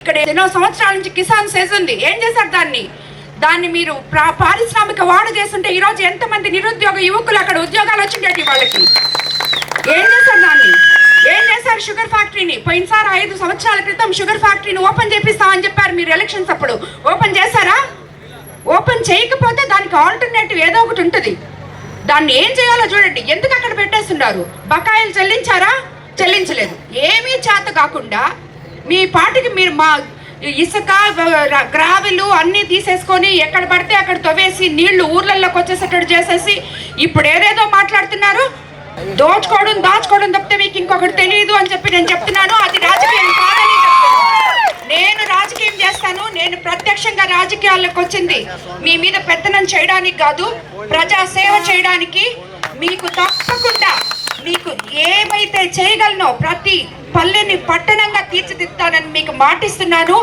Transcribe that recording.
ఇక్కడ ఎన్నో సంవత్సరాల నుంచి కిసాన్ సెజ్ ఉంది. ఏం చేశారు దాన్ని మీరు పారిశ్రామిక వాడు చేస్తుంటే ఈరోజు ఎంతమంది నిరుద్యోగ యువకులు అక్కడ ఉద్యోగాలు వచ్చిండేటి వాళ్ళకి. ఏం చేశారు ఏం చేశారు? షుగర్ ఫ్యాక్టరీని పోయినసారి 5 సంవత్సరాల క్రితం షుగర్ ఫ్యాక్టరీని ఓపెన్ చేపిస్తామని చెప్పారు మీరు ఎలక్షన్స్ అప్పుడు. ఓపెన్ చేశారా? ఓపెన్ చేయకపోతే దానికి ఆల్టర్నేటివ్ ఏదో ఒకటి ఉంటుంది. దాన్ని ఏం చేయాలో చూడండి. ఎందుకు అక్కడ పెట్టేస్తున్నారు? బకాయిలు చెల్లించారా? చెల్లించలేదు. ఏమీ చేత కాకుండా మీ పార్టీకి మీరు మా ఇసుక గ్రావెలు అన్నీ తీసేసుకొని ఎక్కడ పడితే అక్కడ తవ్వేసి నీళ్లు ఊర్లలోకి వచ్చేసేటట్టు చేసేసి ఇప్పుడు ఏదేదో మాట్లాడుతున్నారు. దాచుకోవడం తప్పితే మీకు ఇంకొకటి తెలియదు అని చెప్పి నేను చెప్తున్నాను. అది రాజకీయం కాదని చెప్తున్నాను. నేను రాజకీయం చేస్తాను. నేను ప్రత్యక్షంగా రాజకీయాల్లోకి వచ్చింది మీ మీద పెత్తనం చేయడానికి కాదు, ప్రజా సేవ చేయడానికి. మీకు తప్పకుండా మీకు ఏమైతే చేయగలనో ప్రతి పల్లెని పట్టణంగా తీర్చిదిద్దానని మీకు మాటిస్తున్నాను.